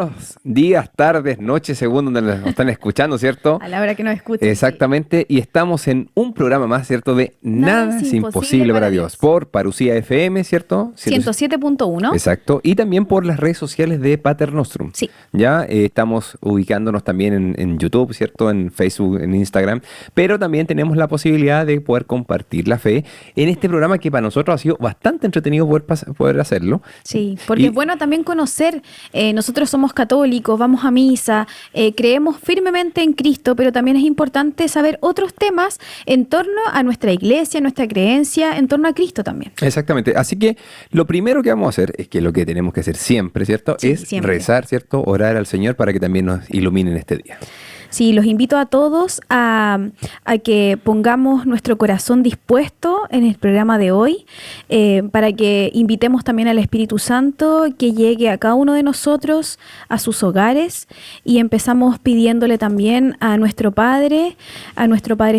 Buenos días, tardes, noches, según donde nos están escuchando, ¿cierto? A la hora que nos escuchen. Exactamente, y estamos en un programa más, ¿cierto? De Nada es imposible para Dios, por Parucía FM, ¿cierto? 107.1. Exacto, y también por las redes sociales de Pater Nostrum. Sí. Ya estamos ubicándonos también en YouTube, ¿cierto? En Facebook, en Instagram, pero también tenemos la posibilidad de poder compartir la fe en este programa que para nosotros ha sido bastante entretenido poder hacerlo. Sí, porque es bueno también conocer, nosotros somos católicos, vamos a misa, creemos firmemente en Cristo, pero también es importante saber otros temas en torno a nuestra iglesia, nuestra creencia, en torno a Cristo también. Exactamente, así que lo primero que vamos a hacer es que lo que tenemos que hacer siempre, ¿cierto? Sí, es siempre. rezar, ¿cierto? Orar al Señor para que también nos ilumine en este día. Sí, los invito a todos a que pongamos nuestro corazón dispuesto en el programa de hoy, para que invitemos también al Espíritu Santo que llegue a cada uno de nosotros, a sus hogares, y empezamos pidiéndole también a nuestro Padre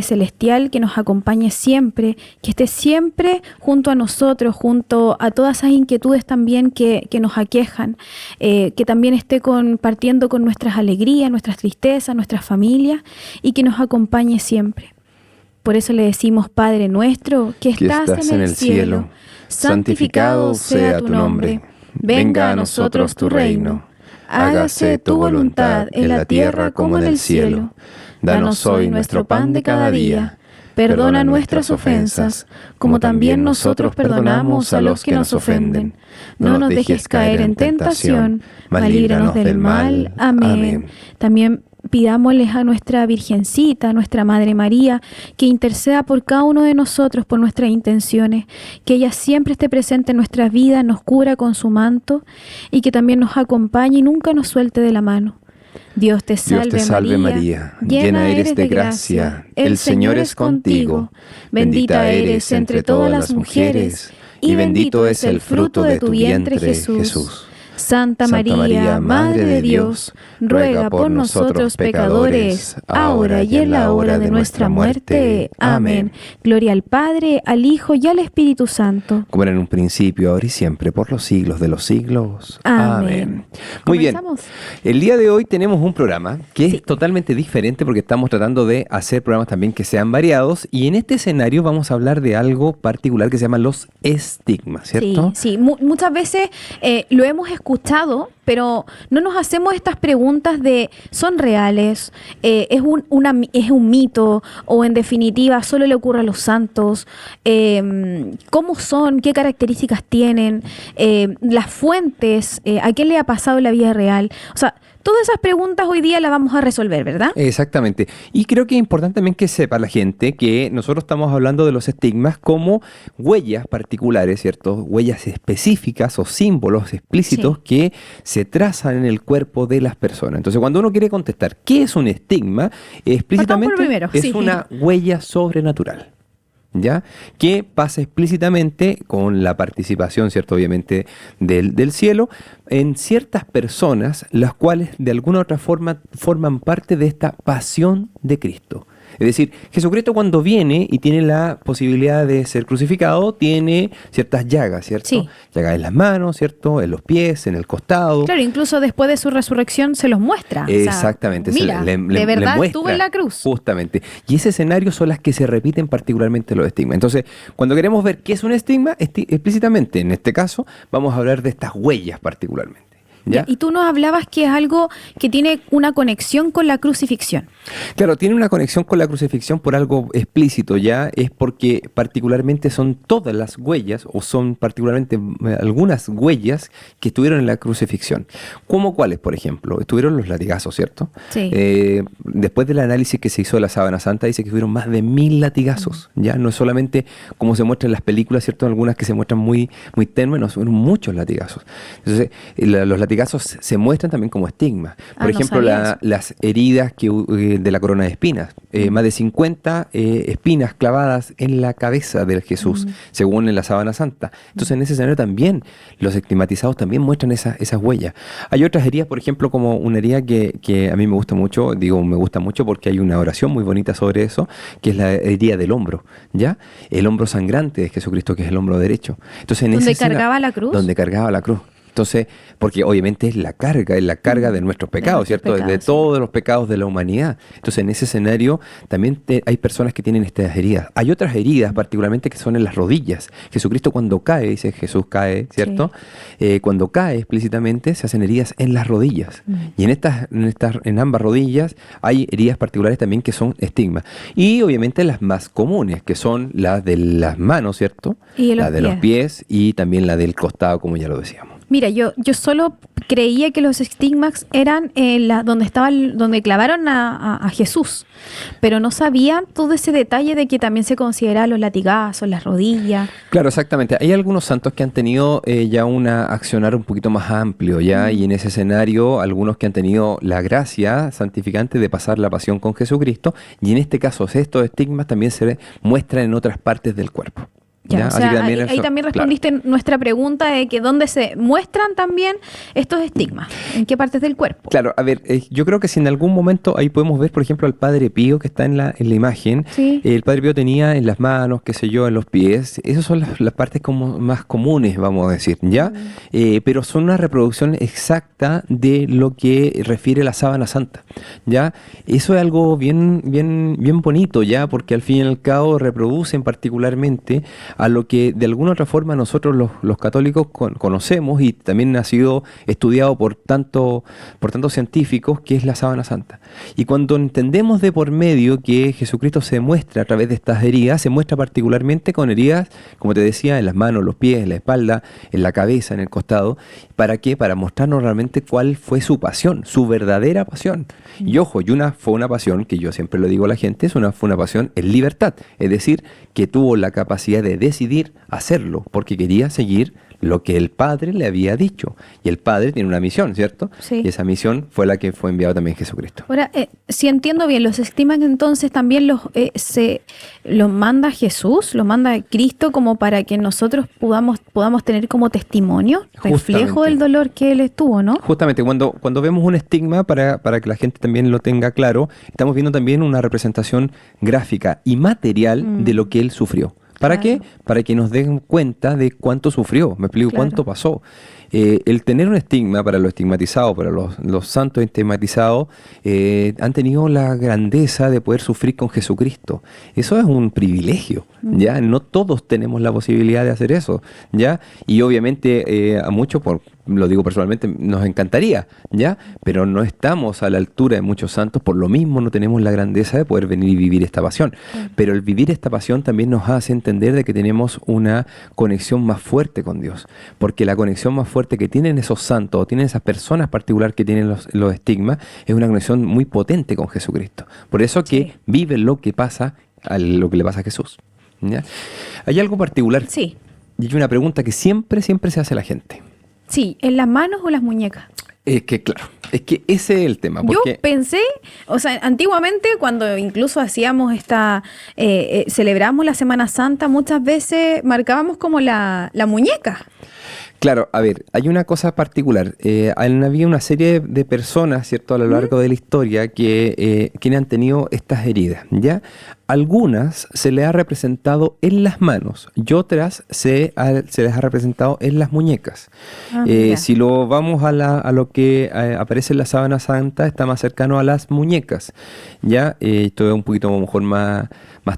Celestial, que nos acompañe siempre, que esté siempre junto a nosotros, junto a todas esas inquietudes también que nos aquejan, que también esté compartiendo con nuestras alegrías, nuestras tristezas, nuestras familias, y que nos acompañe siempre. Por eso le decimos: Padre nuestro, que estás en el cielo, santificado sea tu nombre. Venga a nosotros tu reino. Hágase tu voluntad en la tierra como en el cielo. Danos hoy nuestro pan de cada día. Perdona nuestras ofensas, como también nosotros perdonamos a los que nos ofenden. No nos dejes caer en tentación, mas líbranos del mal. Amén. También pidámosles a nuestra Virgencita, a nuestra Madre María, que interceda por cada uno de nosotros, por nuestras intenciones, que ella siempre esté presente en nuestras vidas, nos cubra con su manto y que también nos acompañe y nunca nos suelte de la mano. Dios te salve, María, llena eres de gracia, el Señor es contigo, bendita eres entre todas las mujeres, y bendito es el fruto de tu vientre, Jesús. Santa María, Madre de Dios, ruega por nosotros pecadores, ahora y en la hora de nuestra muerte. Amén. Gloria al Padre, al Hijo y al Espíritu Santo. Como era en un principio, ahora y siempre, por los siglos de los siglos. Amén. Muy bien. El día de hoy tenemos un programa que Sí. es totalmente diferente porque estamos tratando de hacer programas también que sean variados, y en este escenario vamos a hablar de algo particular que se llama los estigmas, ¿cierto? Sí. Muchas veces lo hemos escuchado, pero no nos hacemos estas preguntas de ¿son reales? ¿Es un mito? ¿O en definitiva solo le ocurre a los santos? ¿Cómo son? ¿Qué características tienen? ¿Las fuentes? ¿A qué le ha pasado en la vida real? O sea, todas esas preguntas hoy día las vamos a resolver, ¿verdad? Exactamente. Y creo que es importante también que sepa la gente que nosotros estamos hablando de los estigmas como huellas particulares, ¿cierto? Huellas específicas o símbolos explícitos que se trazan en el cuerpo de las personas. Entonces, cuando uno quiere contestar ¿qué es un estigma? Explícitamente primero, es sí. una huella sobrenatural, ¿ya? Que pasa explícitamente con la participación, ¿cierto? Obviamente del cielo, en ciertas personas, las cuales de alguna u otra forma forman parte de esta pasión de Cristo. Es decir, Jesucristo cuando viene y tiene la posibilidad de ser crucificado, tiene ciertas llagas, ¿cierto? Sí. Llagas en las manos, ¿cierto? En los pies, en el costado. Claro, incluso después de su resurrección se los muestra. O sea, Exactamente. mira, le de verdad muestra, estuvo en la cruz. Justamente. Y ese escenario son las que se repiten particularmente los estigmas. Entonces, cuando queremos ver qué es un estigma, explícitamente, en este caso, vamos a hablar de estas huellas particularmente. ¿Ya? Y tú nos hablabas que es algo que tiene una conexión con la crucifixión. Claro, tiene una conexión con la crucifixión por algo explícito, ya es porque particularmente son todas las huellas, o son particularmente algunas huellas que estuvieron en la crucifixión. ¿Cómo cuáles, por ejemplo? Estuvieron los latigazos, ¿cierto? Sí. Después del análisis que se hizo de la sábana santa, dice que hubieron más de 1000 latigazos, ya no es solamente como se muestra en las películas, ¿cierto? Algunas que se muestran muy tenues, no, fueron muchos latigazos. Entonces, los latigazos se muestran también como estigmas. Por ejemplo, las heridas de la corona de espinas. Más de 50 espinas clavadas en la cabeza de Jesús, según en la sábana santa. Entonces, en ese escenario también, los estigmatizados también muestran esas huellas. Hay otras heridas, por ejemplo, como una herida que a mí me gusta mucho, digo me gusta mucho porque hay una oración muy bonita sobre eso, que es la herida del hombro, ¿ya? El hombro sangrante de Jesucristo, que es el hombro derecho. Entonces, ¿Donde cargaba la cruz? Donde cargaba la cruz. Entonces, porque obviamente es la carga de nuestros pecados, ¿cierto? pecados, De sí. todos los pecados de la humanidad. Entonces, en ese escenario también hay personas que tienen estas heridas. Hay otras heridas, particularmente, que son en las rodillas. Jesucristo cuando cae, dice Jesús cae, ¿cierto? Cuando cae explícitamente, se hacen heridas en las rodillas. Y en ambas rodillas hay heridas particulares también que son estigmas. Y obviamente las más comunes, que son las de las manos, ¿cierto? Y La de los pies y también la del costado, como ya lo decíamos. Mira, yo solo creía que los estigmas eran donde clavaron a Jesús, pero no sabía todo ese detalle de que también se consideraban los latigazos, las rodillas. Claro, exactamente. Hay algunos santos que han tenido ya un accionar un poquito más amplio, ¿ya? Y en ese escenario, algunos que han tenido la gracia santificante de pasar la pasión con Jesucristo, y en este caso, estos estigmas también se muestran en otras partes del cuerpo. Ya, o Así sea, que también ahí también respondiste nuestra pregunta de que dónde se muestran también estos estigmas, en qué partes del cuerpo. Claro, a ver, yo creo que si en algún momento ahí podemos ver, por ejemplo, al Padre Pío que está en la imagen. Sí. El Padre Pío tenía en las manos, qué sé yo, en los pies. Esas son las partes como más comunes, vamos a decir, ¿ya? Pero son una reproducción exacta de lo que refiere la sábana santa, ¿ya? Eso es algo bien, bien, bien bonito, ¿ya? Porque al fin y al cabo reproducen particularmente a lo que de alguna otra forma nosotros los católicos conocemos y también ha sido estudiado por tantos científicos, que es la sábana santa. Y cuando entendemos de por medio que Jesucristo se muestra a través de estas heridas, se muestra particularmente con heridas, como te decía, en las manos, los pies, en la espalda, en la cabeza, en el costado. ¿Para qué? Para mostrarnos realmente cuál fue su pasión, su verdadera pasión. Y ojo, fue una pasión que yo siempre lo digo a la gente, fue una pasión en libertad. Es decir, que tuvo la capacidad de decidir hacerlo, porque quería seguir lo que el Padre le había dicho. Y el Padre tiene una misión, ¿cierto? Sí. Y esa misión fue la que fue enviado también Jesucristo. Ahora, si entiendo bien, los estigmas entonces también los manda Jesús, los manda Cristo como para que nosotros podamos tener como testimonio, reflejo del dolor que Él estuvo, ¿no? Justamente, cuando vemos un estigma, para que la gente también lo tenga claro, estamos viendo también una representación gráfica y material de lo que Él sufrió. ¿Para qué? Para que nos den cuenta de cuánto sufrió, me explico, cuánto pasó. El tener un estigma para los estigmatizados, para los santos estigmatizados, han tenido la grandeza de poder sufrir con Jesucristo. Eso es un privilegio, ¿ya? No todos tenemos la posibilidad de hacer eso, ¿ya? Y obviamente a muchos, lo digo personalmente, nos encantaría, ¿ya? Pero no estamos a la altura de muchos santos, por lo mismo no tenemos la grandeza de poder venir y vivir esta pasión. Pero el vivir esta pasión también nos hace entender de que tenemos una conexión más fuerte con Dios, porque la conexión más fuerte que tienen esos santos, o tienen esas personas particulares que tienen los estigmas, es una conexión muy potente con Jesucristo. Por eso que viven lo que le pasa a Jesús, ¿ya? Hay algo particular, Sí. y hay una pregunta que siempre se hace la gente. Sí, ¿en las manos o las muñecas? Es que ese es el tema. Yo Porque pensé, o sea, antiguamente cuando incluso hacíamos celebramos la Semana Santa, muchas veces marcábamos como la muñeca. Claro, a ver, hay una cosa particular. Había una serie de personas, ¿cierto?, a lo largo de la historia que han tenido estas heridas, ¿ya? Algunas se les ha representado en las manos y otras se les ha representado en las muñecas. Si lo vamos a lo que aparece en la sábana santa, está más cercano a las muñecas, ¿ya? Esto es un poquito a lo mejor más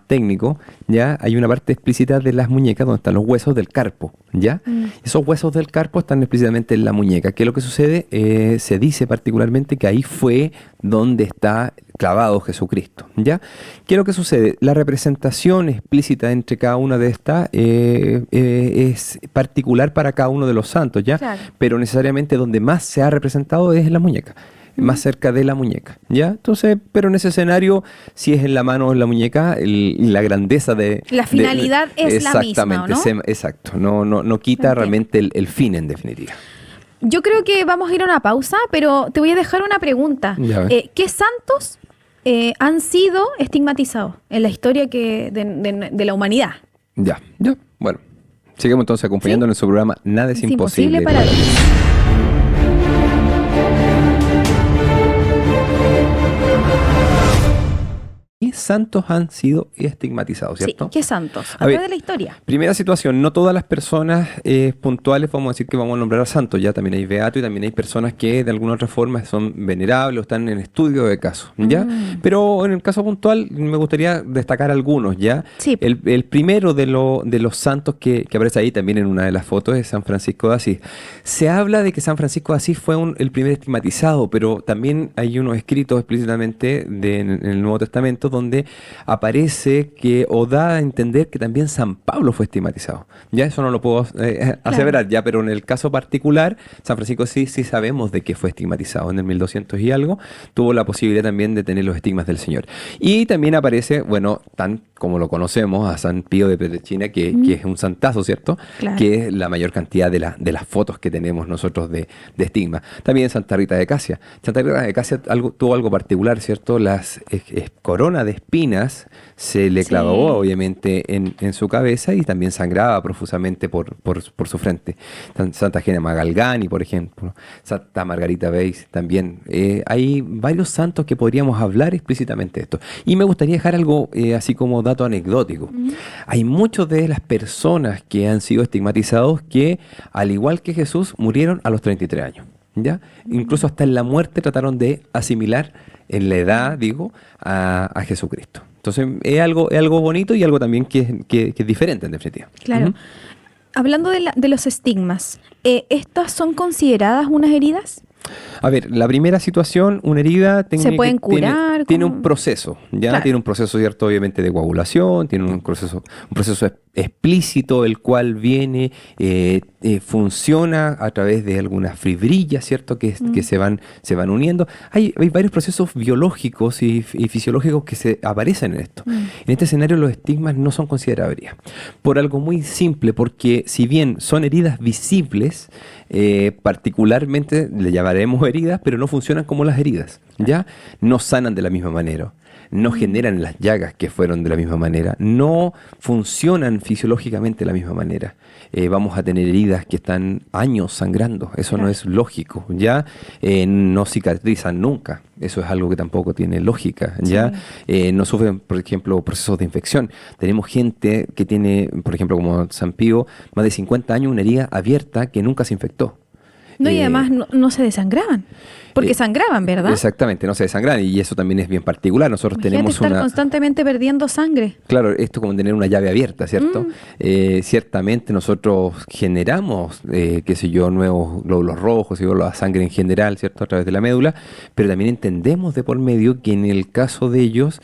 técnico, ¿ya? Hay una parte explícita de las muñecas donde están los huesos del carpo, ¿ya? Esos huesos del carpo están explícitamente en la muñeca. ¿Qué es lo que sucede? Se dice particularmente que ahí fue donde está clavado Jesucristo, ¿ya? ¿Qué es lo que sucede? La representación explícita entre cada una de estas es particular para cada uno de los santos, ¿ya? Claro. Pero necesariamente donde más se ha representado es en la muñeca, más cerca de la muñeca, ¿ya? Entonces, pero en ese escenario, si es en la mano o en la muñeca, la grandeza de... La finalidad es la misma, ¿o no? Exacto, no quita realmente el fin en definitiva. Yo creo que vamos a ir a una pausa, pero te voy a dejar una pregunta. ¿Qué santos han sido estigmatizados en la historia de la humanidad? Ya, bueno. Sigamos entonces acompañándonos en su programa Nada es imposible para Dios. ¿qué santos han sido estigmatizados, Sí, cierto? ¿qué santos? A A ver, través de la historia. Primera situación, no todas las personas puntuales vamos a decir que vamos a nombrar a santos, ya también hay beatos y también hay personas que de alguna otra forma son venerables o están en estudio de casos, ¿ya? Pero en el caso puntual me gustaría destacar algunos, ¿ya? Sí. El primero de los santos que aparece ahí también en una de las fotos es San Francisco de Asís. Se habla de que San Francisco de Asís fue el primer estigmatizado, pero también hay unos escritos explícitamente en el Nuevo Testamento donde aparece que o da a entender que también San Pablo fue estigmatizado. Ya eso no lo puedo aseverar ya, pero en el caso particular, San Francisco sí sabemos de que fue estigmatizado en el 1200 y algo, tuvo la posibilidad también de tener los estigmas del Señor. Y también aparece, bueno, tan como lo conocemos, a San Pío de Pietrelcina, que es un santazo, ¿cierto? Claro. Que es la mayor cantidad de las fotos que tenemos nosotros de estigma. También Santa Rita de Casia. Santa Rita de Casia tuvo algo particular, ¿cierto? Las corona de espinas se le clavó obviamente en su cabeza y también sangraba profusamente por su frente. Santa Genema Galgani, por ejemplo, Santa Margarita Beis también. Hay varios santos que podríamos hablar explícitamente de esto. Y me gustaría dejar algo así como dato anecdótico. Hay muchas de las personas que han sido estigmatizados que, al igual que Jesús, murieron a los 33 años. ¿Ya? Incluso hasta en la muerte trataron de asimilar en la edad, digo, a Jesucristo. Entonces es algo bonito y algo también que es diferente en definitiva. Claro. Hablando de los estigmas, ¿estas son consideradas unas heridas? A ver, la primera situación, una herida ¿Se pueden curar? tiene ¿Cómo? un proceso, ¿ya? Claro. Tiene un proceso, ¿cierto? Obviamente de coagulación, tiene un proceso explícito, el cual viene, funciona a través de algunas fibrillas, ¿cierto? Que se van uniendo. Hay varios procesos biológicos y fisiológicos que se aparecen en esto. En este escenario los estigmas no son considerables. Por algo muy simple, porque si bien son heridas visibles, particularmente le llamaremos heridas, pero no funcionan como las heridas, ¿ya? No sanan de la misma manera, no generan las llagas que fueron de la misma manera, no funcionan fisiológicamente de la misma manera. Vamos a tener heridas que están años sangrando, eso no es lógico, ¿ya? No cicatrizan nunca, eso es algo que tampoco tiene lógica, ¿ya? No sufren, por ejemplo, procesos de infección. Tenemos gente que tiene, por ejemplo, como San Pío, más de 50 años, una herida abierta que nunca se infectó. No, y además no se desangraban, porque sangraban, ¿verdad? Exactamente, no se desangran y eso también es bien particular. Nosotros Imagínate tenemos estar constantemente perdiendo sangre. Claro, esto como tener una llave abierta, ¿cierto? Ciertamente nosotros generamos, qué sé yo, nuevos glóbulos rojos y la sangre en general, ¿cierto? A través de la médula, pero también entendemos de por medio que en el caso de ellos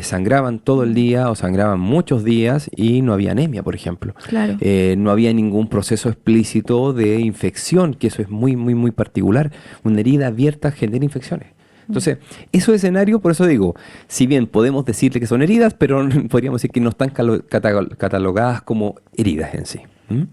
sangraban todo el día o sangraban muchos días y no había anemia, por ejemplo. Claro. No había ningún proceso explícito de infección, que eso es muy, muy, muy particular. Una herida abierta genera infecciones. Entonces, esos escenarios, por eso digo, si bien podemos decirle que son heridas, pero podríamos decir que no están catalogadas como heridas en sí.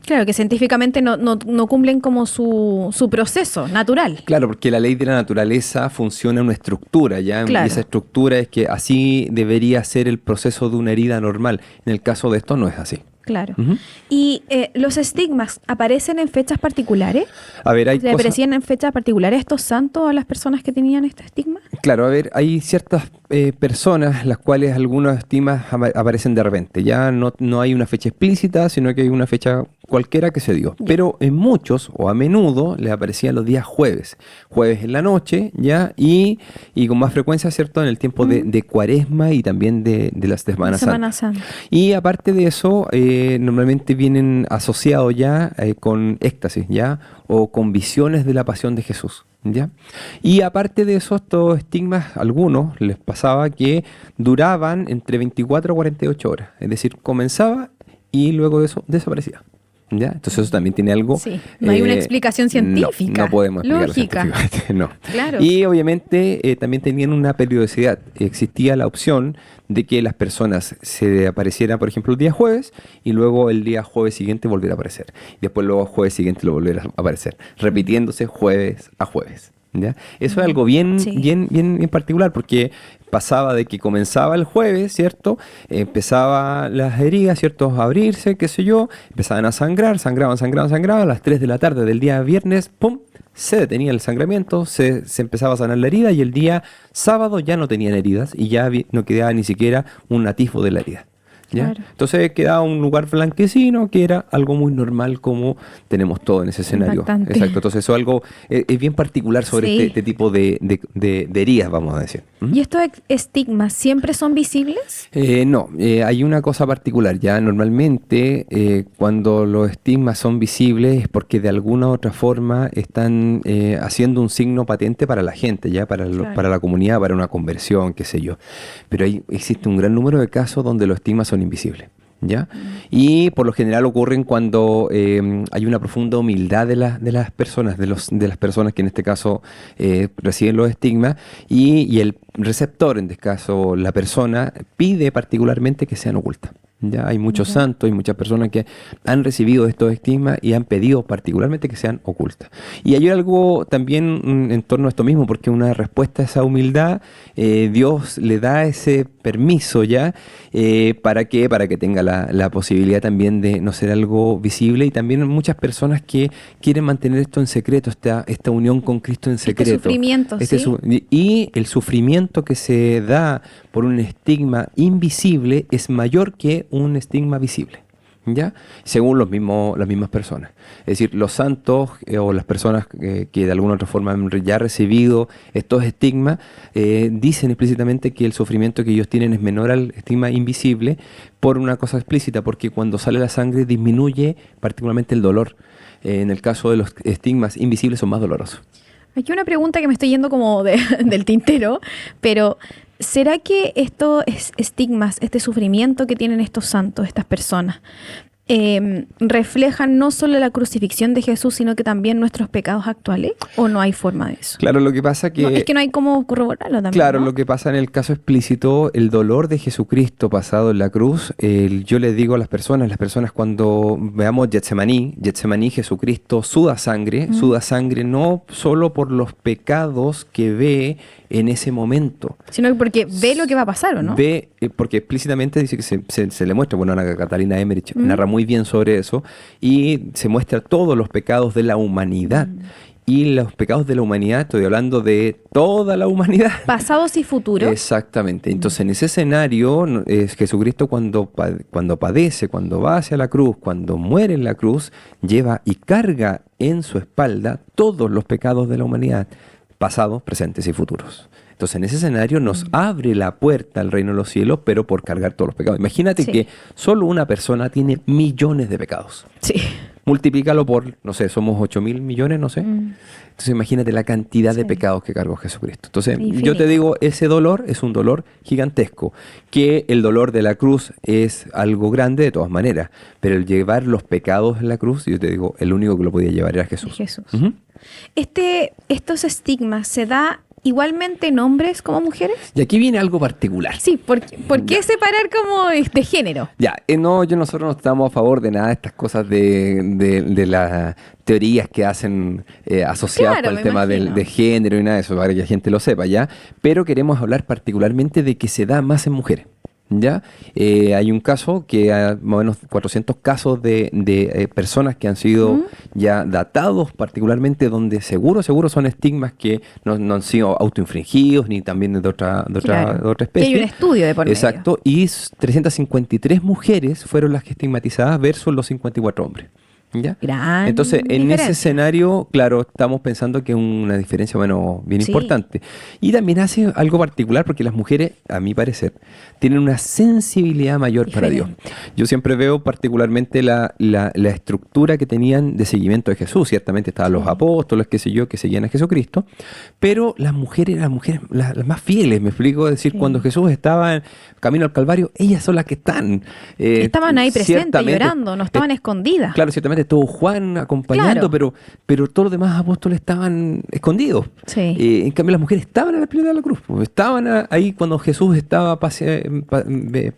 Claro, que científicamente no cumplen como su proceso natural. Claro, porque la ley de la naturaleza funciona en una estructura, ¿ya? Claro. Y esa estructura es que así debería ser el proceso de una herida normal. En el caso de esto no es así. Claro. ¿Y los estigmas aparecen en fechas particulares? A ver, hay ¿Se aparecían en fechas particulares estos santos a las personas que tenían este estigma? Claro, a ver, hay ciertas personas las cuales algunos estigmas aparecen de repente. Ya no hay una fecha explícita, sino que hay una fecha cualquiera que se dio. Pero en muchos, o a menudo, les aparecían los días jueves. Jueves en la noche, ¿ya? Y con más frecuencia, ¿cierto? En el tiempo de Cuaresma y también de la Semana Santa. Y aparte de eso, normalmente vienen asociados ya con éxtasis, ¿ya? O con visiones de la pasión de Jesús, ¿ya? Y aparte de eso, estos estigmas, algunos les pasaba que duraban entre 24 a 48 horas. Es decir, comenzaba y luego de eso desaparecía. ¿Ya? Entonces eso también tiene algo... Sí, no hay una explicación científica. No podemos explicarlo científicamente, no. Claro. Y obviamente también tenían una periodicidad. Existía la opción de que las personas se aparecieran, por ejemplo, el día jueves y luego el día jueves siguiente volviera a aparecer. Y después luego jueves siguiente lo volviera a aparecer, repitiéndose jueves a jueves. ¿Ya? Eso es algo bien particular porque pasaba de que comenzaba el jueves, ¿cierto? Empezaba las heridas, ¿cierto? A abrirse, qué sé yo, empezaban a sangraban, a las 3 de la tarde del día viernes, ¡pum!, se detenía el sangramiento, se empezaba a sanar la herida y el día sábado ya no tenían heridas y ya no quedaba ni siquiera un atisbo de la herida. ¿Ya? Claro. Entonces quedaba un lugar blanquecino que era algo muy normal como tenemos todo en ese escenario. Impactante. Exacto, entonces eso es algo es bien particular sobre Sí. este tipo de heridas, vamos a decir. ¿Mm? ¿Y estos estigmas siempre son visibles? No, hay una cosa particular. Ya normalmente cuando los estigmas son visibles es porque de alguna u otra forma están haciendo un signo patente para la gente, ya Claro. para la comunidad, para una conversión, qué sé yo. Pero existe un gran número de casos donde los estigmas son invisibles. ¿Ya? Y por lo general ocurren cuando hay una profunda humildad de las personas, de las personas que en este caso reciben los estigmas y el receptor, en este caso la persona, pide particularmente que sean ocultas. Ya hay muchos Mira. santos y muchas personas que han recibido estos estigmas y han pedido particularmente que sean ocultas. Y hay algo también en torno a esto mismo, porque una respuesta a esa humildad, Dios le da ese permiso ya, ¿para qué? Para que tenga la posibilidad también de no ser algo visible y también muchas personas que quieren mantener esto en secreto, esta unión con Cristo en secreto. sufrimiento, ¿sí? Y el sufrimiento que se da por un estigma invisible es mayor que un estigma visible, ¿ya? Según las mismas personas. Es decir, los santos o las personas que de alguna u otra forma han ya recibido estos estigmas, dicen explícitamente que el sufrimiento que ellos tienen es menor al estigma invisible por una cosa explícita, porque cuando sale la sangre disminuye particularmente el dolor. En el caso de los estigmas invisibles son más dolorosos. Aquí una pregunta que me estoy yendo como del tintero, pero ¿será que estos estigmas, este sufrimiento que tienen estos santos, estas personas, reflejan no solo la crucifixión de Jesús, sino que también nuestros pecados actuales? ¿O no hay forma de eso? Claro, lo que pasa que... No, es que no hay cómo corroborarlo también, Claro, ¿no? lo que pasa en el caso explícito, el dolor de Jesucristo pasado en la cruz, yo les digo a las personas cuando veamos Getsemaní, Jesucristo suda sangre no solo por los pecados que ve en ese momento. Sino que porque ve lo que va a pasar, ¿o no? Ve, porque explícitamente dice que se le muestra, bueno, Ana Catalina Emmerich narra muy bien sobre eso, y se muestra todos los pecados de la humanidad. Y los pecados de la humanidad, estoy hablando de toda la humanidad. Pasados y futuros. Exactamente. Entonces, en ese escenario, Jesucristo cuando padece, cuando va hacia la cruz, cuando muere en la cruz, lleva y carga en su espalda todos los pecados de la humanidad, pasados, presentes y futuros. Entonces, en ese escenario nos abre la puerta al reino de los cielos, pero por cargar todos los pecados. Imagínate Sí. que solo una persona tiene millones de pecados. Sí. Multiplícalo por, no sé, somos 8.000 millones, no sé. Entonces imagínate la cantidad de Sí. pecados que cargó Jesucristo. Entonces Infinito. yo te digo, ese dolor es un dolor gigantesco, que el dolor de la cruz es algo grande de todas maneras, pero el llevar los pecados en la cruz, yo te digo, el único que lo podía llevar era Jesús. Jesús. Ujú. Estos estigmas, ¿se da igualmente en hombres como mujeres? Y aquí viene algo particular. Sí, ¿por qué separar como de género? Ya, nosotros no estamos a favor de nada de estas cosas de las teorías que hacen asociadas Claro, con el me tema imagino. de género y nada de eso, para que la gente lo sepa, ¿ya? Pero queremos hablar particularmente de que se da más en mujeres. ¿Ya? Hay un caso que hay más o menos 400 casos de personas que han sido ya datados, particularmente donde seguro son estigmas que no han sido autoinfringidos ni también de otra Claro. especie. Que hay un estudio de por medio. Exacto, y 353 mujeres fueron las que estigmatizadas versus los 54 hombres. ¿Ya? Gran Entonces, en ese diferencia. escenario, claro, estamos pensando que es una diferencia, bueno, bien Sí. importante. Y también hace algo particular porque las mujeres, a mi parecer, tienen una sensibilidad mayor para Dios. Diferente. Yo siempre veo particularmente la estructura que tenían de seguimiento de Jesús. Ciertamente estaban los apóstoles, qué sé yo, que seguían a Jesucristo, pero las mujeres, las más fieles, me explico, es decir, Sí. cuando Jesús estaba en camino al Calvario, ellas son las que están. Estaban ahí presentes, ciertamente, llorando, no estaban escondidas. Claro, ciertamente estuvo Juan acompañando, Claro. pero todos los demás apóstoles estaban escondidos. Sí. En cambio, las mujeres estaban a la piedra de la cruz. Pues, estaban ahí cuando Jesús estaba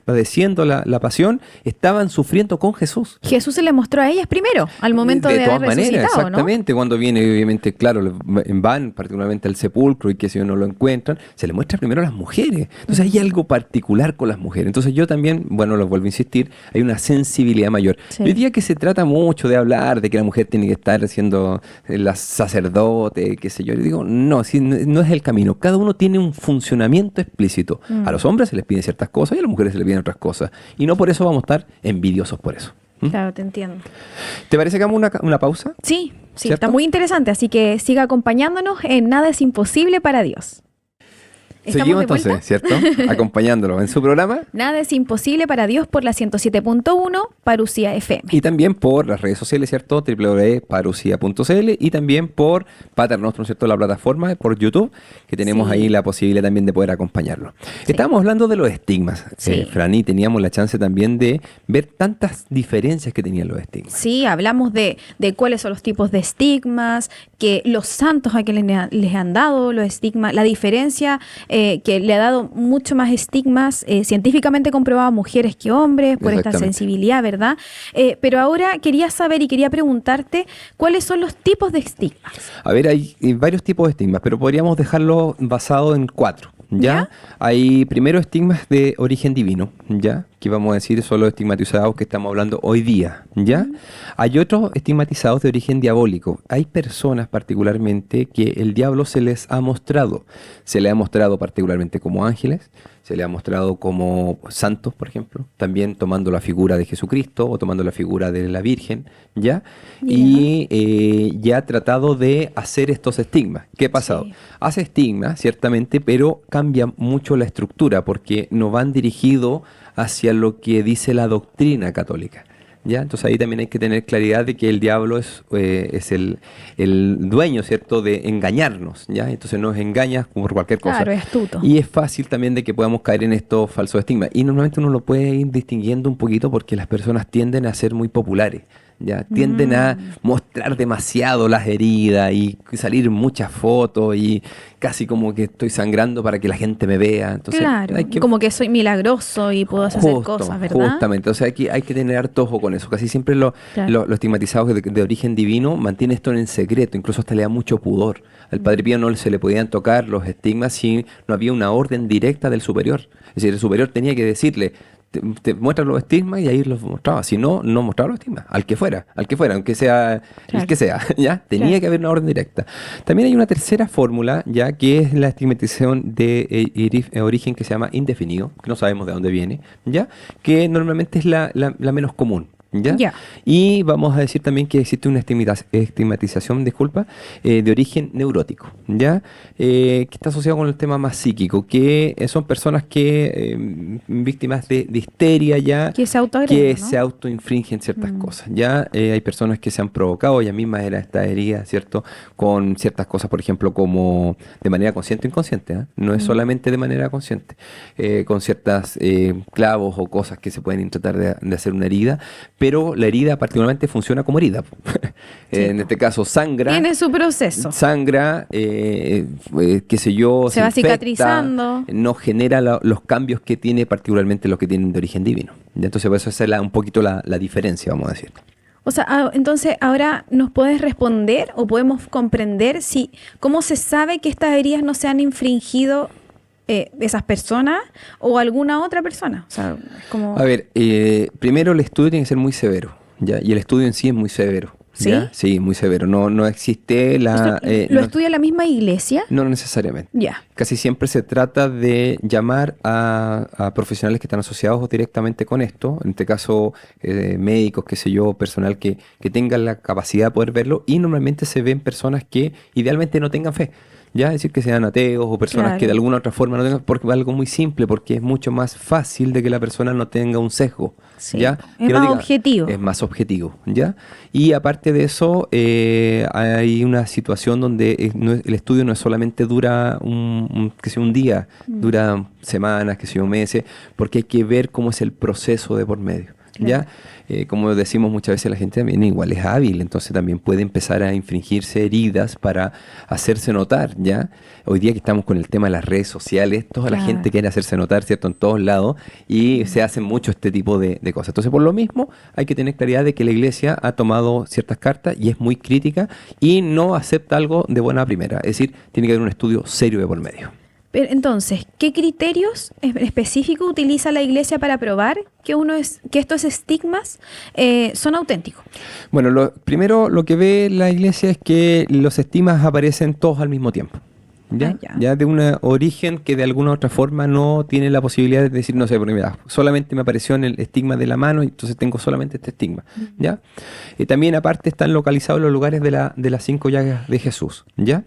padeciendo la pasión, estaban sufriendo con Jesús. Jesús se les mostró a ellas primero, al momento de todas haber maneras, resucitado, ¿no? exactamente. Cuando viene, obviamente, claro, van particularmente al sepulcro y que si no lo encuentran, se le muestra primero a las mujeres. Entonces hay algo particular con las mujeres. Entonces yo también, bueno, lo vuelvo a insistir, hay una sensibilidad mayor. Sí. Yo diría que se trata mucho de puede hablar de que la mujer tiene que estar siendo la sacerdote, qué sé yo. Le digo, no, si no es el camino. Cada uno tiene un funcionamiento explícito. A los hombres se les piden ciertas cosas y a las mujeres se les piden otras cosas. Y no por eso vamos a estar envidiosos por eso. Claro, te entiendo. ¿Te parece que hagamos una pausa? Sí, ¿Cierto? está muy interesante, así que siga acompañándonos en Nada es imposible para Dios. Seguimos entonces, ¿cierto? Acompañándolo en su programa. Nada es imposible para Dios por la 107.1 Parucía FM. Y también por las redes sociales, ¿cierto? www.parucia.cl y también por Pater Nostrum, ¿cierto? La plataforma, por YouTube, que tenemos ahí la posibilidad también de poder acompañarlo. Estábamos hablando de los estigmas, Fran, y teníamos la chance también de ver tantas diferencias que tenían los estigmas. Sí, hablamos de cuáles son los tipos de estigmas, que los santos a quienes les han dado los estigmas, la diferencia que le ha dado mucho más estigmas científicamente comprobado a mujeres que hombres por esta sensibilidad, ¿verdad? Pero ahora quería saber y quería preguntarte cuáles son los tipos de estigmas. A ver, hay varios tipos de estigmas, pero podríamos dejarlo basado en 4. ¿Ya? Hay primero estigmas de origen divino, ¿ya? Que vamos a decir son los estigmatizados que estamos hablando hoy día, ¿ya? Hay otros estigmatizados de origen diabólico. Hay personas particularmente que el diablo se le ha mostrado particularmente como ángeles, se le ha mostrado como santos, por ejemplo, también tomando la figura de Jesucristo o tomando la figura de la Virgen, ¿ya? Y ya ha tratado de hacer estos estigmas. ¿Qué ha pasado? Sí. Hace estigmas, ciertamente, pero cambia mucho la estructura porque no van dirigidos hacia lo que dice la doctrina católica. ¿Ya? Entonces ahí también hay que tener claridad de que el diablo es el dueño, ¿cierto?, de engañarnos, ¿ya? Entonces nos engaña por cualquier cosa. Claro, es astuto. Y es fácil también de que podamos caer en estos falsos estigmas. Y normalmente uno lo puede ir distinguiendo un poquito porque las personas tienden a ser muy populares. Ya tienden a mostrar demasiado las heridas y salir muchas fotos y casi como que estoy sangrando para que la gente me vea. Entonces, claro, como que soy milagroso y puedo hacer cosas, ¿verdad? Justamente, entonces hay que tener harto ojo con eso. Casi siempre los estigmatizados de origen divino mantienen esto en secreto, incluso hasta le da mucho pudor. Al Padre Pío no se le podían tocar los estigmas si no había una orden directa del superior. Es decir, el superior tenía que decirle, te muestra los estigmas y ahí los mostraba. Si no, no mostraba los estigmas. Al que fuera, aunque sea el que sea, ¿ya? Tenía que haber una orden directa. También hay una tercera fórmula, ya, que es la estigmatización de origen que se llama indefinido, que no sabemos de dónde viene, ¿ya? Que normalmente es la menos común. ¿Ya? Y vamos a decir también que existe una estigmatización, de origen neurótico, ¿ya? Que está asociado con el tema más psíquico, que son personas que víctimas de histeria, ya, que se autoagreden, ¿no? Se autoinfringen ciertas cosas, ¿ya? Hay personas que se han provocado ellas mismas esta herida, ¿cierto? Con ciertas cosas, por ejemplo, como de manera consciente o inconsciente, ¿eh? No es solamente de manera consciente, con ciertas clavos o cosas que se pueden tratar de hacer una herida, pero la herida particularmente funciona como herida. En este caso sangra. Tiene su proceso. Sangra, qué sé yo, se va infecta, cicatrizando. No genera los cambios que tiene particularmente los que tienen de origen divino. Entonces, por eso esa es un poquito la diferencia, vamos a decir. O sea, entonces ahora nos puedes responder o podemos comprender cómo se sabe que estas heridas no se han infringido esas personas o alguna otra persona. O sea, como... A ver, primero el estudio tiene que ser muy severo, ¿ya? Y el estudio en sí es muy severo. ¿Sí? ¿Ya? Sí, muy severo. No existe la... ¿Lo estudia la misma iglesia? No necesariamente. Ya. Casi siempre se trata de llamar a profesionales que están asociados directamente con esto, en este caso médicos, qué sé yo, personal que tengan la capacidad de poder verlo, y normalmente se ven personas que idealmente no tengan fe. Ya, decir que sean ateos o personas que de alguna otra forma no tengan, porque es algo muy simple, porque es mucho más fácil de que la persona no tenga un sesgo. Sí. ¿Ya? Es más objetivo. Es más objetivo, ¿ya? Y aparte de eso, hay una situación donde el estudio no solamente dura un día, dura semanas, meses, porque hay que ver cómo es el proceso de por medio. ¿Ya? Como decimos muchas veces, la gente también igual es hábil, entonces también puede empezar a infringirse heridas para hacerse notar, ¿ya? Hoy día que estamos con el tema de las redes sociales, toda la gente quiere hacerse notar, ¿cierto? En todos lados, y se hacen mucho este tipo de cosas. Entonces, por lo mismo, hay que tener claridad de que la iglesia ha tomado ciertas cartas y es muy crítica y no acepta algo de buena primera, es decir, tiene que haber un estudio serio de por medio. Entonces, ¿qué criterios específicos utiliza la Iglesia para probar que estos estigmas son auténticos? Bueno, primero lo que ve la Iglesia es que los estigmas aparecen todos al mismo tiempo. ¿Ya? Ya de un origen que de alguna u otra forma no tiene la posibilidad de decir, no sé, porque mira, solamente me apareció en el estigma de la mano y entonces tengo solamente este estigma. ¿Ya? También aparte están localizados los lugares de las 5 llagas de Jesús. ¿Ya?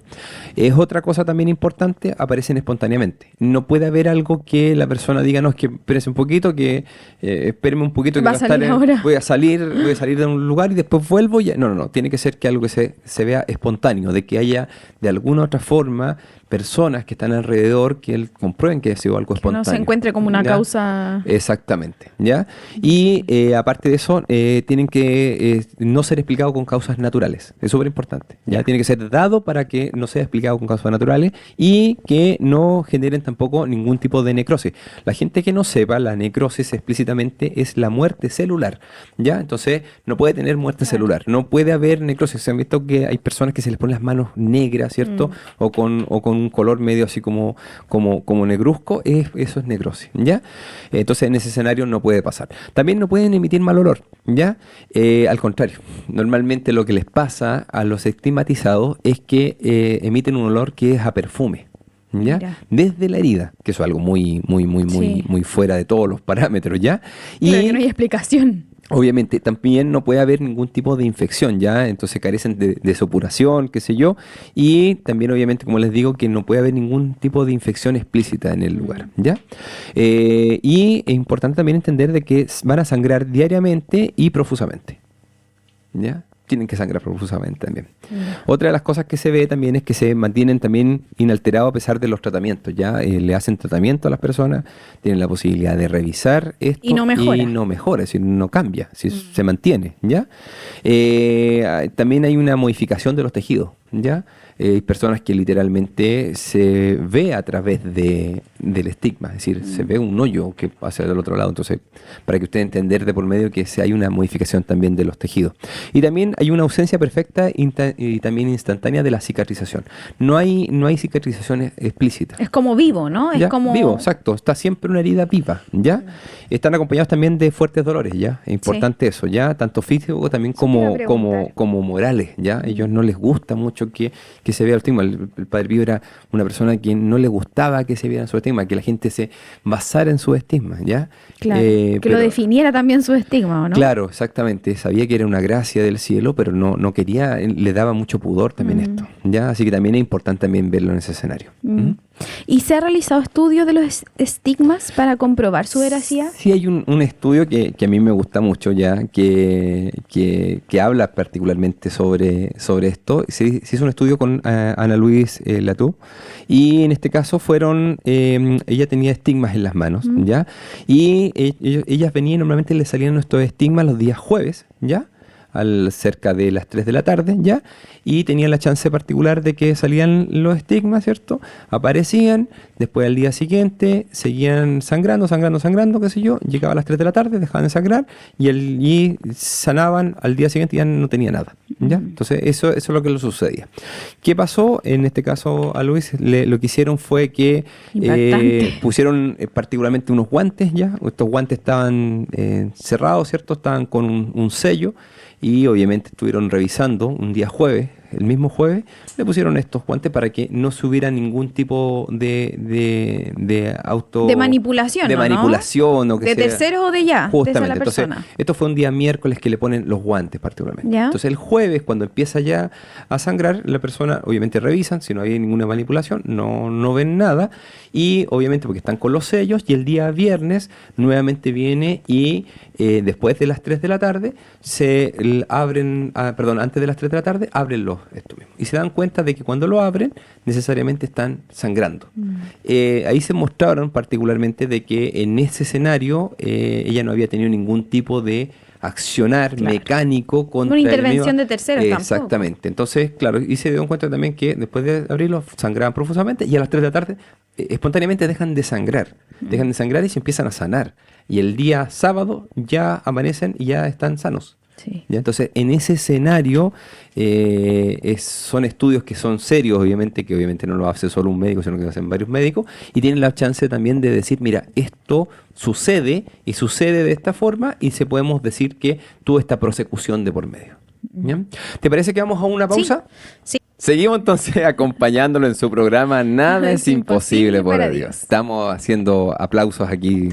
Es otra cosa también importante, aparecen espontáneamente. No puede haber algo que la persona diga, no, es que espérese un poquito, que espéreme un poquito, que voy a salir de un lugar y después vuelvo. No, tiene que ser que algo que se vea espontáneo, de que haya de alguna otra forma personas que están alrededor que comprueben que ha sido algo espontáneo. Que no se encuentre como una causa... Exactamente, ¿ya? Y aparte de eso, tienen que no ser explicados con causas naturales. Es súper importante, ¿ya? Tiene que ser dado para que no sea explicado con causas naturales y que no generen tampoco ningún tipo de necrosis. La gente que no sepa, la necrosis explícitamente es la muerte celular, ¿ya? Entonces, no puede tener muerte celular, no puede haber necrosis. Se han visto que hay personas que se les ponen las manos negras, ¿cierto? O con un color medio así como negruzco, eso es necrosis, ¿ya? Entonces en ese escenario no puede pasar. También no pueden emitir mal olor, ¿ya? Al contrario, normalmente lo que les pasa a los estigmatizados es que emiten un olor que es a perfume. ¿Ya? Mira. Desde la herida, que eso es algo muy fuera de todos los parámetros, ¿ya? Pero que no hay explicación. Obviamente, también no puede haber ningún tipo de infección, ¿ya? Entonces carecen de supuración, qué sé yo, y también obviamente, como les digo, que no puede haber ningún tipo de infección explícita en el lugar, ¿ya? Y es importante también entender de que van a sangrar diariamente y profusamente, ¿ya? Tienen que sangrar profusamente también. Otra de las cosas que se ve también es que se mantienen también inalterados a pesar de los tratamientos. Ya le hacen tratamiento a las personas, tienen la posibilidad de revisar esto y no mejora, es decir, no cambia, se mantiene. ¿Ya? También hay una modificación de los tejidos. ¿Ya? Hay personas que literalmente se ve a través del estigma, es decir, se ve un hoyo que pasa del otro lado. Entonces, para que usted entender de por medio que hay una modificación también de los tejidos. Y también hay una ausencia perfecta y también instantánea de la cicatrización. No hay cicatrización explícita. Es como vivo, ¿no? ¿Ya? Es como vivo, exacto. Está siempre una herida viva, ¿ya? Están acompañados también de fuertes dolores, ¿ya? Es importante eso, ¿ya? Tanto físico también como morales, ¿ya? A ellos no les gusta mucho que se vea el estigma. El Padre Pío era una persona que no le gustaba que se viera su estigma, que la gente se basara en su estigma, ¿ya? Claro, que lo definiera también su estigma, ¿o no? Claro, exactamente. Sabía que era una gracia del cielo, pero no quería, le daba mucho pudor también esto, ¿ya? Así que también es importante también verlo en ese escenario. ¿Y se ha realizado estudios de los estigmas para comprobar su veracidad? Sí, hay un estudio que a mí me gusta mucho ya, que habla particularmente sobre esto. Se hizo un estudio con Ana Luis Latú, y en este caso ella tenía estigmas en las manos, ¿ya? Y ellas venían, normalmente les salían estos estigmas los días jueves, ¿ya? Cerca de las 3 de la tarde, ¿ya? Y tenían la chance particular de que salían los estigmas, ¿cierto? Aparecían, después al día siguiente seguían sangrando, qué sé yo, llegaba a las 3 de la tarde, dejaban de sangrar y sanaban al día siguiente y ya no tenía nada, ¿ya? Entonces eso es lo que le sucedía. ¿Qué pasó? En este caso a Luis lo que hicieron fue que pusieron particularmente unos guantes, ¿ya? Estos guantes estaban cerrados, ¿cierto? Estaban con un sello. Y obviamente estuvieron revisando un día jueves, el mismo jueves, le pusieron estos guantes para que no se hubiera ningún tipo de manipulación. De manipulación o que de terceros o de ya. Justamente. De la persona. Entonces, esto fue un día miércoles que le ponen los guantes particularmente. ¿Ya? Entonces el jueves, cuando empieza ya a sangrar, la persona obviamente revisan, si no hay ninguna manipulación, no ven nada. Y obviamente porque están con los sellos, y el día viernes nuevamente viene y después de las 3 de la tarde antes de las 3 de la tarde abren esto mismo. Y se dan cuenta de que cuando lo abren, necesariamente están sangrando. Ahí se mostraron particularmente de que en ese escenario ella no había tenido ningún tipo de accionar mecánico contra una intervención de terceros exactamente. Tampoco. Entonces, claro, y se dio cuenta también que después de abrirlo sangraban profusamente, y a las 3 de la tarde espontáneamente dejan de sangrar y se empiezan a sanar. Y el día sábado ya amanecen y ya están sanos. Sí. ¿Ya? Entonces, en ese escenario, son estudios que son serios, obviamente, que obviamente no lo hace solo un médico, sino que lo hacen varios médicos, y tienen la chance también de decir, mira, esto sucede, y sucede de esta forma, y se podemos decir que tuvo esta prosecución de por medio. ¿Ya? ¿Te parece que vamos a una pausa? Sí. Seguimos entonces acompañándolo en su programa Nada es imposible para Dios. Estamos haciendo aplausos aquí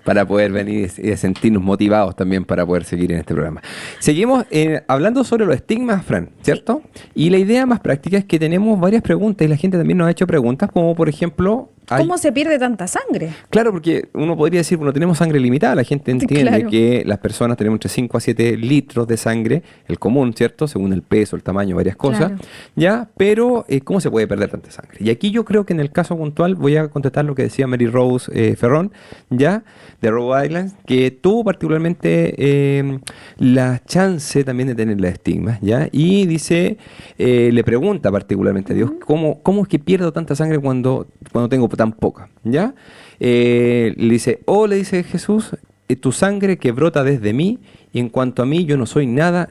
para poder venir y sentirnos motivados también para poder seguir en este programa. Seguimos hablando sobre los estigmas, Fran, ¿cierto? Sí. Y la idea más práctica es que tenemos varias preguntas y la gente también nos ha hecho preguntas, como por ejemplo... ¿Cómo se pierde tanta sangre? Claro, porque uno podría decir, bueno, tenemos sangre limitada. La gente entiende que las personas tenemos entre 5 a 7 litros de sangre, el común, ¿cierto? Según el peso, el tamaño, varias cosas. ¿Ya? Pero, ¿cómo se puede perder tanta sangre? Y aquí yo creo que en el caso puntual voy a contestar lo que decía Mary Rose Ferrón, ¿ya? De Rhode Island, que tuvo particularmente la chance también de tener las estigmas, ¿ya? Y dice, le pregunta particularmente a Dios, ¿cómo es que pierdo tanta sangre cuando tengo tan poca? ¿Ya? Le dice Jesús, tu sangre que brota desde mí, y en cuanto a mí, yo no soy nada,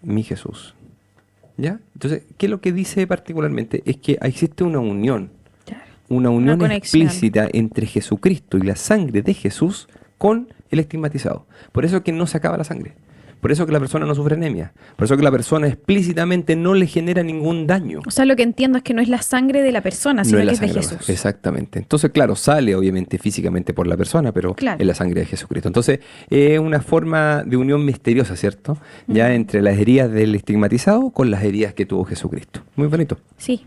mi Jesús. ¿Ya? Entonces, ¿qué es lo que dice particularmente? Es que existe una unión, una unión explícita entre Jesucristo y la sangre de Jesús con el estigmatizado. Por eso es que no se acaba la sangre. Por eso que la persona no sufre anemia. Por eso que la persona explícitamente no le genera ningún daño. O sea, lo que entiendo es que no es la sangre de la persona, sino que es de Jesús. Exactamente. Entonces, claro, sale obviamente físicamente por la persona, pero es la sangre de Jesucristo. Entonces, es una forma de unión misteriosa, ¿cierto? Ya entre las heridas del estigmatizado con las heridas que tuvo Jesucristo. Muy bonito. Sí.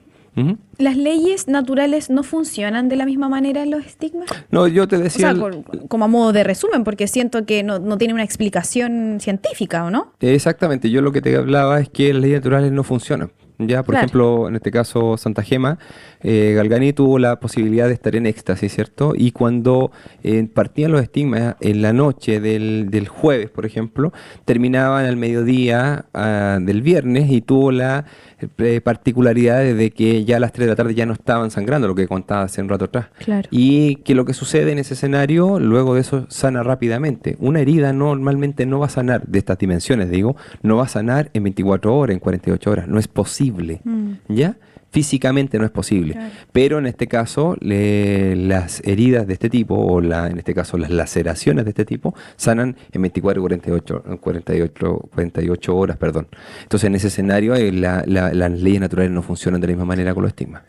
¿Las leyes naturales no funcionan de la misma manera en los estigmas? No, yo te decía... O sea, como a modo de resumen, porque siento que no tiene una explicación científica, ¿o no? Exactamente. Yo lo que te hablaba es que las leyes naturales no funcionan. Ya, por ejemplo, en este caso, Santa Gema, Galgani tuvo la posibilidad de estar en éxtasis, ¿cierto? Y cuando partían los estigmas en la noche del jueves, por ejemplo, terminaban al mediodía del viernes y tuvo la particularidad de que ya a las 3 de la tarde ya no estaban sangrando, lo que contaba hace un rato atrás. Claro. Y que lo que sucede en ese escenario, luego de eso, sana rápidamente. Una herida normalmente no va a sanar, de estas dimensiones, digo, no va a sanar en 24 horas, en 48 horas. No es posible, ¿ya? Físicamente no es posible. Claro. Pero en este caso, las heridas de este tipo, o en este caso las laceraciones de este tipo, sanan en 24 y 48 horas, perdón. Entonces, en ese escenario, las leyes naturales no funcionan de la misma manera con los estigmas.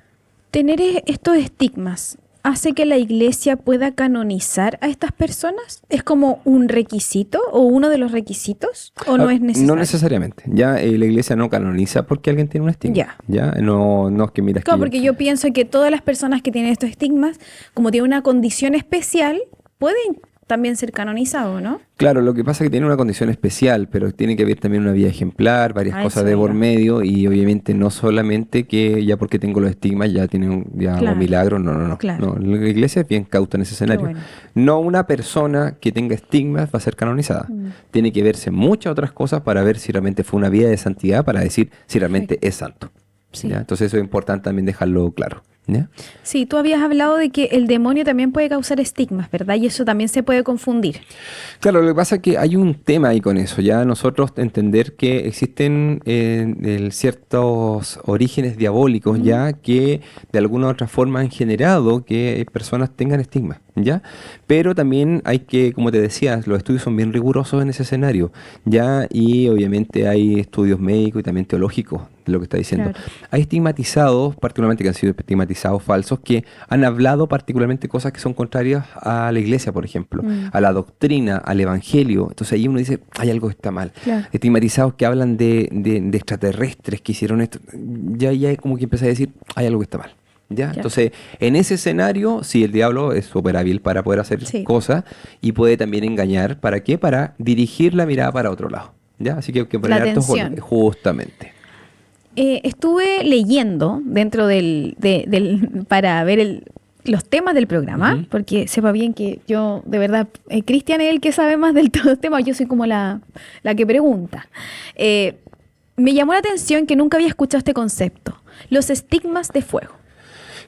Tener estos estigmas hace que la iglesia pueda canonizar a estas personas? ¿Es como un requisito o uno de los requisitos? ¿O no es necesario? No necesariamente. Ya la iglesia no canoniza porque alguien tiene un estigma. Ya no es que mira. Claro, porque yo pienso que todas las personas que tienen estos estigmas, como tienen una condición especial, pueden también ser canonizados, ¿no? Claro, lo que pasa es que tiene una condición especial, pero tiene que haber también una vida ejemplar, varias cosas de por medio, y obviamente no solamente que ya porque tengo los estigmas ya tienen un milagro, no. Claro. No, la iglesia es bien cauta en ese escenario. Bueno. No una persona que tenga estigmas va a ser canonizada. Tiene que verse muchas otras cosas para ver si realmente fue una vida de santidad, para decir si realmente es santo. Sí. Entonces eso es importante también dejarlo claro. ¿Ya? Sí, tú habías hablado de que el demonio también puede causar estigmas, ¿verdad? Y eso también se puede confundir. Claro, lo que pasa es que hay un tema ahí con eso. Ya nosotros entender que existen ciertos orígenes diabólicos ya que de alguna u otra forma han generado que personas tengan estigmas, ¿ya? Pero también hay que, como te decía, los estudios son bien rigurosos en ese escenario, ¿ya? Y obviamente hay estudios médicos y también teológicos de lo que está diciendo. Claro. Hay estigmatizados, particularmente que han sido estigmatizados falsos, que han hablado particularmente cosas que son contrarias a la iglesia, por ejemplo, a la doctrina, al evangelio. Entonces ahí uno dice, hay algo que está mal. Claro. Estigmatizados que hablan de extraterrestres que hicieron esto. Ya como que empieza a decir, hay algo que está mal. ¿Ya? Entonces, en ese escenario, sí, el diablo es súper hábil para poder hacer cosas y puede también engañar. ¿Para qué? Para dirigir la mirada para otro lado. ¿Ya? Así que hay que poner hartos justamente. Estuve leyendo dentro para ver los temas del programa, porque sepa bien que yo, de verdad, Cristian es el que sabe más del todo el tema, yo soy como la que pregunta. Me llamó la atención que nunca había escuchado este concepto, los estigmas de fuego.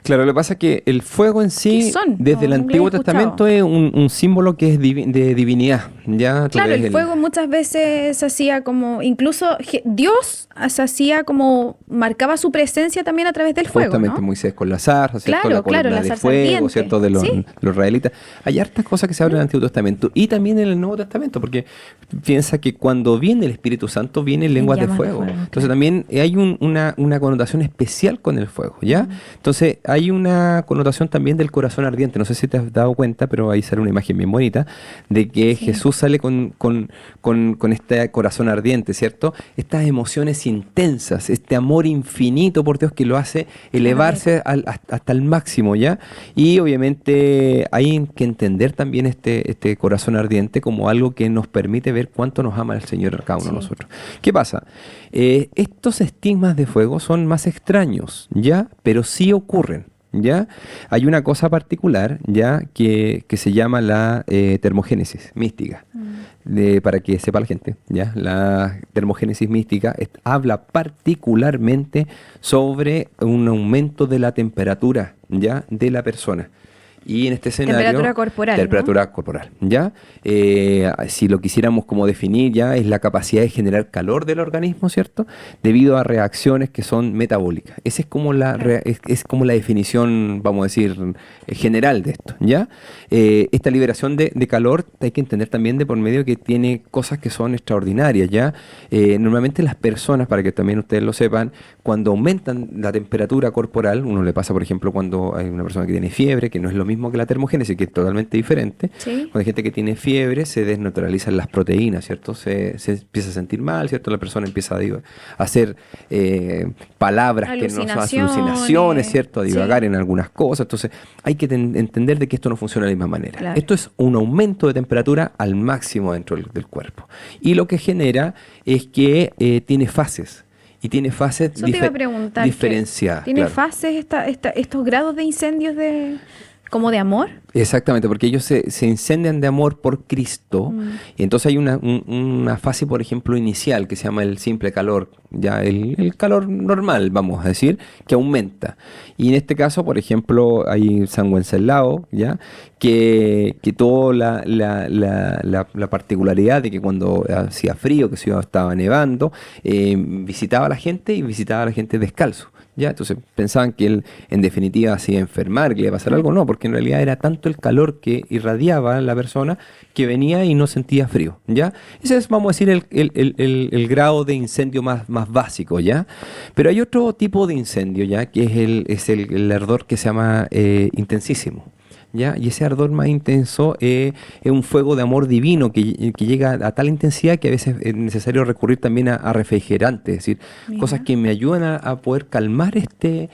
Claro, lo que pasa es que el fuego en sí, ¿Qué son? desde el No, nunca he Antiguo Testamento, escuchado. es un símbolo que es de divinidad. ¿Ya? Tú Claro, ves el fuego muchas veces se hacía como, incluso Dios se hacía como, marcaba su presencia también a través del fuego, Justamente ¿no? Moisés con la zarza, ¿cierto? Claro, La claro, columna la de zarza fuego, ardiente. ¿cierto? De Sí. los israelitas. Hay hartas cosas que se hablan en el Antiguo Testamento y también en el Nuevo Testamento, porque piensa que cuando viene el Espíritu Santo viene en lenguas de llamas de fuego. fuego, Entonces claro. también hay una connotación especial con el fuego, ¿ya? Entonces hay una connotación también del corazón ardiente. No sé si te has dado cuenta, pero ahí sale una imagen bien bonita de que Sí. Jesús sale con este corazón ardiente, ¿cierto? Estas emociones intensas, este amor infinito por Dios que lo hace elevarse hasta el máximo, ¿ya? Y obviamente hay que entender también este corazón ardiente como algo que nos permite ver cuánto nos ama el Señor a cada uno de Sí. nosotros. ¿Qué pasa? Estos estigmas de fuego son más extraños, ¿ya? Pero sí ocurren. ¿Ya? Hay una cosa particular, ¿ya? Que se llama la termogénesis mística. Para que sepa la gente, ¿ya? La termogénesis mística habla particularmente sobre un aumento de la temperatura, ¿ya? De la persona. Y en este escenario... Temperatura corporal, ¿no? Temperatura corporal, ¿ya? Si lo quisiéramos como definir, ya es la capacidad de generar calor del organismo, ¿cierto? Debido a reacciones que son metabólicas. Esa es como es como la definición, vamos a decir, general de esto, ¿ya? Esta liberación de calor hay que entender también de por medio que tiene cosas que son extraordinarias, ¿ya? Normalmente las personas, para que también ustedes lo sepan, cuando aumentan la temperatura corporal, uno le pasa, por ejemplo, cuando hay una persona que tiene fiebre, que no es lo mismo que la termogénesis, que es totalmente diferente. Sí. Cuando hay gente que tiene fiebre, se desnaturalizan las proteínas, ¿cierto? Se empieza a sentir mal, ¿cierto? La persona empieza a hacer palabras que no son alucinaciones, ¿cierto? A divagar Sí. en algunas cosas. Entonces, hay que entender de que esto no funciona de la misma manera. Claro. Esto es un aumento de temperatura al máximo dentro del cuerpo. Y lo que genera es que tiene fases. Y tiene fases Eso te iba a preguntar. diferenciadas. ¿Tiene Claro. fases estos grados de incendios como de amor? Exactamente, porque ellos se incendian de amor por Cristo. Y entonces hay una fase, por ejemplo, inicial que se llama el simple calor, ya el calor normal, vamos a decir, que aumenta. Y en este caso, por ejemplo, hay San Wenceslao, ya que tuvo la particularidad de que cuando hacía frío, que estaba nevando, visitaba a la gente y visitaba a la gente descalzo. ¿Ya? Entonces pensaban que él en definitiva se iba a enfermar, que le iba a pasar algo, no, porque en realidad era tanto el calor que irradiaba la persona que venía y no sentía frío, ¿ya? Ese es, vamos a decir, el grado de incendio más básico, ¿ya? Pero hay otro tipo de incendio, ¿ya? Que es el ardor que se llama intensísimo. ¿Ya? Y ese ardor más intenso es un fuego de amor divino que llega a tal intensidad que a veces es necesario recurrir también a refrigerantes, es decir, Mira. cosas que me ayudan a poder calmar este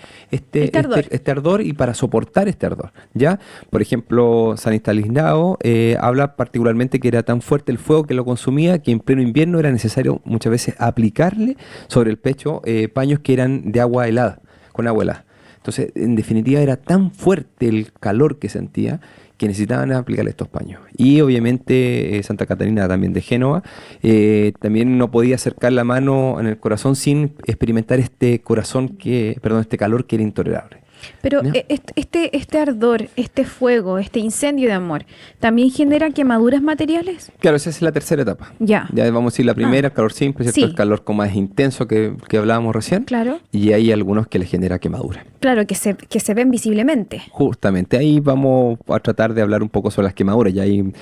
ardor y para soportar este ardor, ¿ya? Por ejemplo, San Estanislao habla particularmente que era tan fuerte el fuego que lo consumía que en pleno invierno era necesario muchas veces aplicarle sobre el pecho paños que eran de agua helada, con agua helada. Entonces, en definitiva, era tan fuerte el calor que sentía que necesitaban aplicarle estos paños. Y obviamente Santa Catarina también de Génova también no podía acercar la mano en el corazón sin experimentar este calor que era intolerable. Pero ¿Ya? este ardor, este fuego, este incendio de amor, ¿también genera quemaduras materiales? Claro, esa es la tercera etapa. Ya. Ya vamos a decir la primera, el calor simple, ¿cierto? Sí. El calor como más intenso que hablábamos recién. Claro. Y hay algunos que les genera quemadura. Claro, que se ven visiblemente. Justamente, ahí vamos a tratar de hablar un poco sobre las quemaduras. Ya hay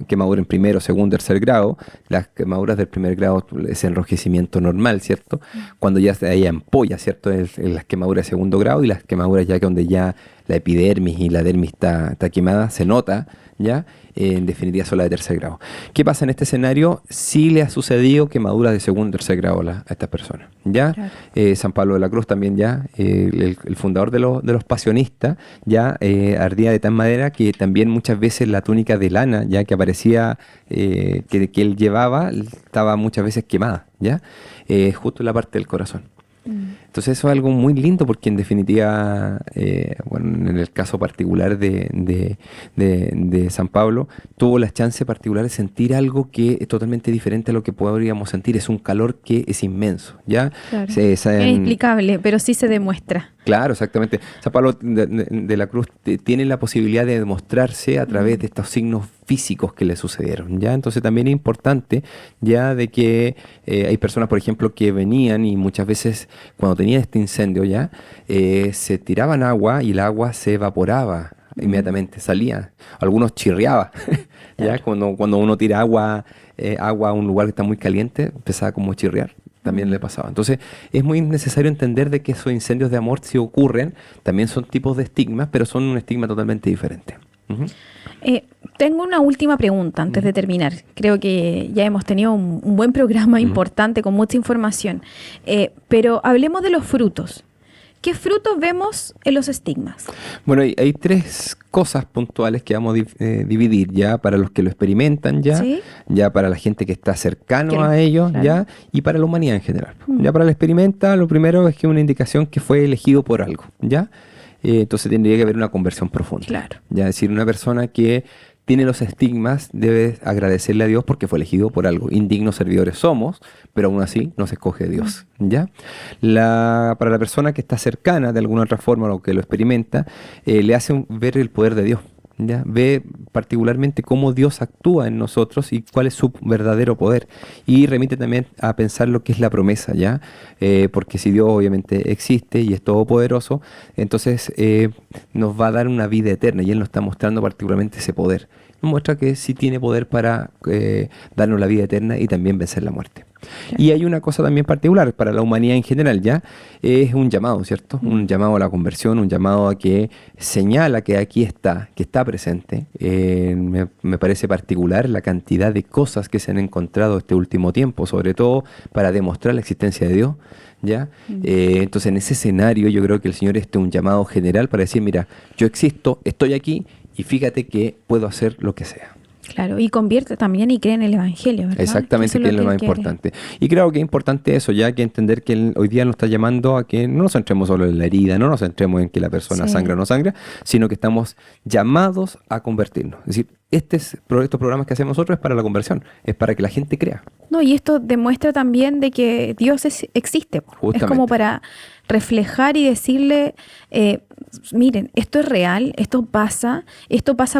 quemadura en primero, segundo, tercer grado. Las quemaduras del primer grado es enrojecimiento normal, ¿cierto? Cuando ya hay ampolla, ¿cierto? Es las quemaduras de segundo grado y las quemaduras ya que donde ya la epidermis y la dermis está quemada, se nota, ¿ya? En definitiva son las de tercer grado. ¿Qué pasa en este escenario? Sí le ha sucedido quemaduras de segundo, tercer grado a estas personas, ¿ya? Claro. San Pablo de la Cruz también ya, el fundador de los pasionistas, ya ardía de tal manera que también muchas veces la túnica de lana, ya que aparecía, que él llevaba, estaba muchas veces quemada, ¿ya? Justo en la parte del corazón. Entonces eso es algo muy lindo porque en definitiva, bueno, en el caso particular de San Pablo, tuvo la chance particular de sentir algo que es totalmente diferente a lo que podríamos sentir. Es un calor que es inmenso, ¿ya? Claro. Inexplicable, pero sí se demuestra. Claro, exactamente. San Pablo de la Cruz tiene la posibilidad de demostrarse a través de estos signos físicos que le sucedieron, ¿ya? Entonces también es importante ya de que hay personas, por ejemplo, que venían y muchas veces cuando tenía este incendio ya, se tiraban agua y el agua se evaporaba inmediatamente, salía. Algunos chirriaba, ¿ya? Cuando uno tira agua a un lugar que está muy caliente, empezaba como a chirriar. También le pasaba. Entonces, es muy necesario entender de que esos incendios de amor, si ocurren, también son tipos de estigmas, pero son un estigma totalmente diferente. Uh-huh. Tengo una última pregunta antes de terminar. Creo que ya hemos tenido un buen programa importante con mucha información. Pero hablemos de los frutos. ¿Qué frutos vemos en los estigmas? Bueno, hay tres cosas puntuales que vamos a dividir ya para los que lo experimentan ya, ¿sí? Ya para la gente que está cercano a ellos, claro. Ya, y para la humanidad en general. Ya para el experimenta, lo primero es que es una indicación que fue elegido por algo, ¿ya? Entonces tendría que haber una conversión profunda. Claro. Ya, es decir, una persona que tiene los estigmas debe agradecerle a Dios porque fue elegido por algo. Indignos servidores somos, pero aún así nos escoge Dios, ¿ya? Para la persona que está cercana de alguna otra forma o que lo experimenta, le hace ver el poder de Dios, ¿ya? Ve particularmente cómo Dios actúa en nosotros y cuál es su verdadero poder. Y remite también a pensar lo que es la promesa, ¿ya? Porque si Dios obviamente existe y es todopoderoso, entonces nos va a dar una vida eterna y Él nos está mostrando particularmente ese poder. Nos muestra que sí tiene poder para darnos la vida eterna y también vencer la muerte. Claro. Y hay una cosa también particular para la humanidad en general, ¿ya? Es un llamado, ¿cierto? Un llamado a la conversión, un llamado a que señala que aquí está, que está presente. Me parece particular la cantidad de cosas que se han encontrado este último tiempo, sobre todo para demostrar la existencia de Dios, ¿ya? Entonces en ese escenario yo creo que el Señor un llamado general para decir, mira, yo existo, estoy aquí y fíjate que puedo hacer lo que sea. Claro, y convierte también y cree en el Evangelio, ¿verdad? Exactamente, que es lo más importante. Y creo que es importante eso, ya que entender que Él hoy día nos está llamando a que no nos centremos solo en la herida, no nos centremos en que la persona sangra o no sangra, sino que estamos llamados a convertirnos. Es decir, estos programas que hacemos nosotros es para la conversión, es para que la gente crea. No, y esto demuestra también de que Dios existe. Justamente. Es como para reflejar y decirle, miren, esto es real, esto pasa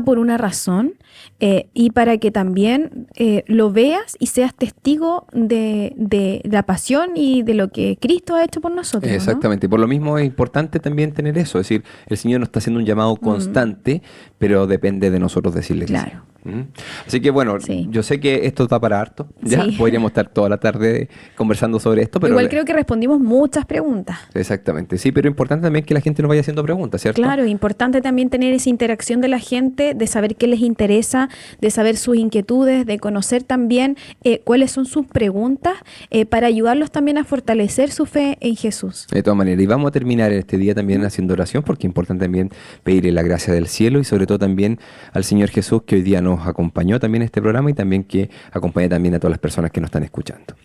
por una razón, y para que también lo veas y seas testigo de la pasión y de lo que Cristo ha hecho por nosotros. Exactamente, ¿no? Por lo mismo es importante también tener eso, es decir, el Señor nos está haciendo un llamado constante, pero depende de nosotros decirle claro. que sí. Así que bueno, yo sé que esto está para harto, ya podríamos estar toda la tarde conversando sobre esto, pero igual creo que respondimos muchas preguntas. Exactamente, sí, pero es importante también que la gente nos vaya haciendo preguntas, ¿cierto? Claro, importante también tener esa interacción de la gente, de saber qué les interesa, de saber sus inquietudes, de conocer también cuáles son sus preguntas, para ayudarlos también a fortalecer su fe en Jesús. De todas maneras, y vamos a terminar este día también haciendo oración, porque es importante también pedirle la gracia del cielo y sobre todo también al Señor Jesús que hoy día nos acompañó también en este programa y también que acompañe también a todas las personas que nos están escuchando.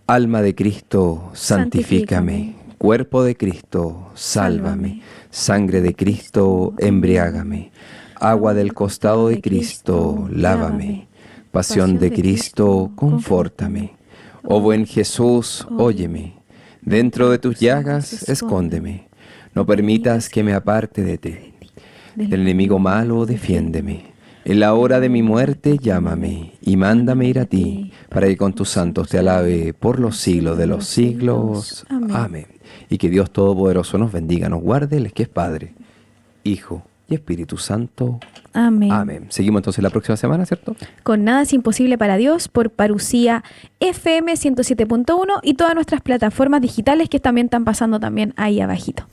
Alma de Cristo, santifícame. Cuerpo de Cristo, sálvame. Sangre de Cristo, embriágame. Agua del costado de Cristo, lávame. Pasión de Cristo, confórtame. Oh buen Jesús, óyeme. Dentro de tus llagas, escóndeme. No permitas que me aparte de ti. Del enemigo malo, defiéndeme. En la hora de mi muerte, llámame y mándame ir a ti, para que con tus santos te alabe por los siglos de los siglos. Amén. Y que Dios Todopoderoso nos bendiga, nos guarde, Él es que es Padre, Hijo y Espíritu Santo. Amén. Amén. Seguimos entonces la próxima semana, ¿cierto? Con Nada es Imposible para Dios por Parucía FM 107.1 y todas nuestras plataformas digitales que también están pasando también ahí abajito.